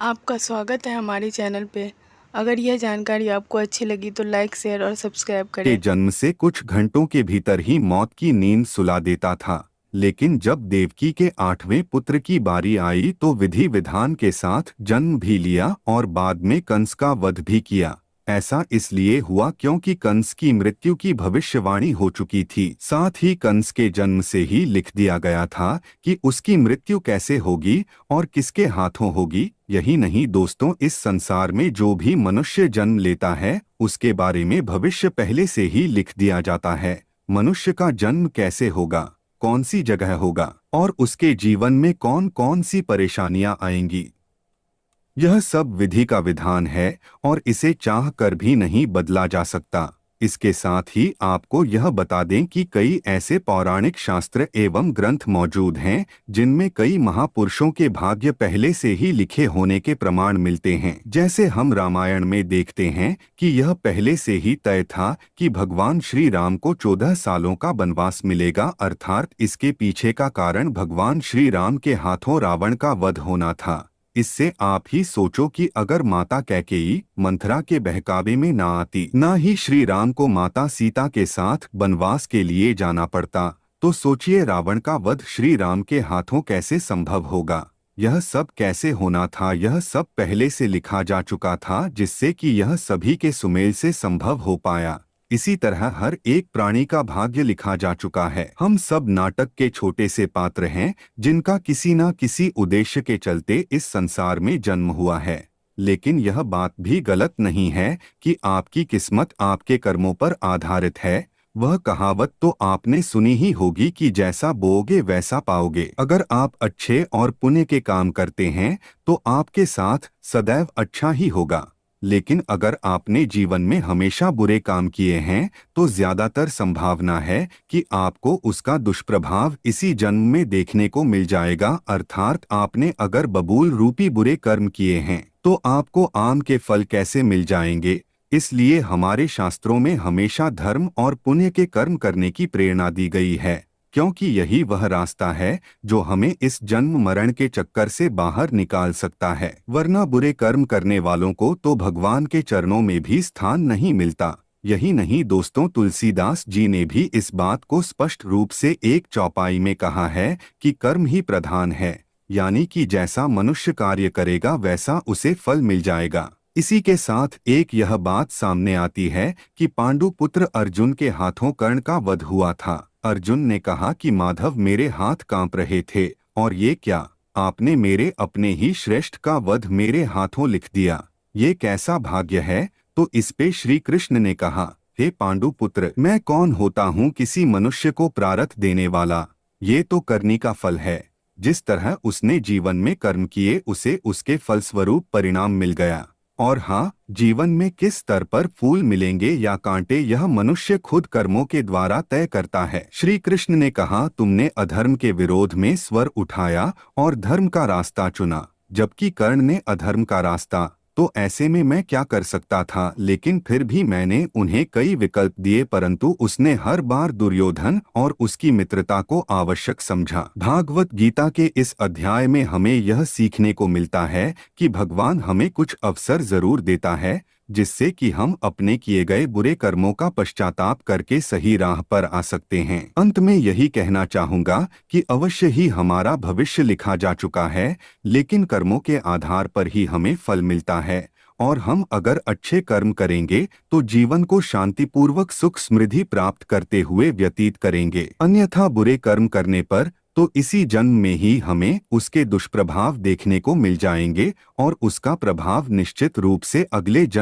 आपका स्वागत है हमारे चैनल पे। अगर यह जानकारी आपको अच्छी लगी तो लाइक, शेयर और सब्सक्राइब के करें। जन्म से कुछ घंटों के भीतर ही मौत की नींद सुला देता था। लेकिन जब देवकी के 8वें पुत्र की बारी आई तो विधि विधान के साथ जन्म भी लिया और बाद में कंस का वध भी किया। ऐसा इसलिए हुआ क्योंकि कंस की मृत्यु की भविष्यवाणी हो चुकी थी। साथ ही कंस के जन्म से ही लिख दिया गया था कि उसकी मृत्यु कैसे होगी और किसके हाथों होगी। यही नहीं दोस्तों, इस संसार में जो भी मनुष्य जन्म लेता है उसके बारे में भविष्य पहले से ही लिख दिया जाता है। मनुष्य का जन्म कैसे होगा, कौन सी जगह होगा और उसके जीवन में कौन कौन सी परेशानियां आएंगी, यह सब विधि का विधान है और इसे चाह कर भी नहीं बदला जा सकता। इसके साथ ही आपको यह बता दें कि कई ऐसे पौराणिक शास्त्र एवं ग्रंथ मौजूद हैं जिनमें कई महापुरुषों के भाग्य पहले से ही लिखे होने के प्रमाण मिलते हैं। जैसे हम रामायण में देखते हैं कि यह पहले से ही तय था कि भगवान श्री राम को 14 सालों का वनवास मिलेगा, अर्थात इसके पीछे का कारण भगवान श्री राम के हाथों रावण का वध होना था। इससे आप ही सोचो कि अगर माता कैकेयी मंथरा के बहकावे में ना आती, ना ही श्री राम को माता सीता के साथ वनवास के लिए जाना पड़ता, तो सोचिए रावण का वध श्री राम के हाथों कैसे संभव होगा। यह सब कैसे होना था, यह सब पहले से लिखा जा चुका था, जिससे कि यह सभी के सुमेल से संभव हो पाया। इसी तरह हर एक प्राणी का भाग्य लिखा जा चुका है। हम सब नाटक के छोटे से पात्र हैं जिनका किसी न किसी उद्देश्य के चलते इस संसार में जन्म हुआ है। लेकिन यह बात भी गलत नहीं है कि आपकी किस्मत आपके कर्मों पर आधारित है। वह कहावत तो आपने सुनी ही होगी कि जैसा बोओगे वैसा पाओगे। अगर आप अच्छे और पुण्य के काम करते हैं तो आपके साथ सदैव अच्छा ही होगा। लेकिन अगर आपने जीवन में हमेशा बुरे काम किए हैं तो ज्यादातर संभावना है कि आपको उसका दुष्प्रभाव इसी जन्म में देखने को मिल जाएगा। अर्थात आपने अगर बबूल रूपी बुरे कर्म किए हैं तो आपको आम के फल कैसे मिल जाएंगे। इसलिए हमारे शास्त्रों में हमेशा धर्म और पुण्य के कर्म करने की प्रेरणा दी गई है, क्योंकि यही वह रास्ता है जो हमें इस जन्म मरण के चक्कर से बाहर निकाल सकता है। वरना बुरे कर्म करने वालों को तो भगवान के चरणों में भी स्थान नहीं मिलता। यही नहीं दोस्तों, तुलसीदास जी ने भी इस बात को स्पष्ट रूप से एक चौपाई में कहा है कि कर्म ही प्रधान है, यानी कि जैसा मनुष्य कार्य करेगा वैसा उसे फल मिल जाएगा। इसी के साथ एक यह बात सामने आती है कि पांडु पुत्र अर्जुन के हाथों कर्ण का वध हुआ था। अर्जुन ने कहा कि माधव मेरे हाथ कांप रहे थे, और ये क्या, आपने मेरे अपने ही श्रेष्ठ का वध मेरे हाथों लिख दिया, ये कैसा भाग्य है। तो इस पे श्री कृष्ण ने कहा, हे पांडु पुत्र, मैं कौन होता हूँ किसी मनुष्य को प्रारब्ध देने वाला, ये तो करनी का फल है। जिस तरह उसने जीवन में कर्म किए उसे उसके फलस्वरूप परिणाम मिल गया। और हाँ, जीवन में किस स्तर पर फूल मिलेंगे या कांटे यह मनुष्य खुद कर्मों के द्वारा तय करता है। श्री कृष्ण ने कहा, तुमने अधर्म के विरोध में स्वर उठाया और धर्म का रास्ता चुना, जबकि कर्ण ने अधर्म का रास्ता। तो ऐसे में मैं क्या कर सकता था, लेकिन फिर भी मैंने उन्हें कई विकल्प दिए, परंतु उसने हर बार दुर्योधन और उसकी मित्रता को आवश्यक समझा। भागवत गीता के इस अध्याय में हमें यह सीखने को मिलता है कि भगवान हमें कुछ अवसर जरूर देता है, जिससे कि हम अपने किए गए बुरे कर्मों का पश्चाताप करके सही राह पर आ सकते हैं। अंत में यही कहना चाहूँगा कि अवश्य ही हमारा भविष्य लिखा जा चुका है, लेकिन कर्मों के आधार पर ही हमें फल मिलता है। और हम अगर अच्छे कर्म करेंगे तो जीवन को शांतिपूर्वक सुख समृद्धि प्राप्त करते हुए व्यतीत करेंगे। अन्यथा बुरे कर्म करने पर तो इसी जन्म में ही हमें उसके दुष्प्रभाव देखने को मिल जाएंगे और उसका प्रभाव निश्चित रूप से अगले जन्म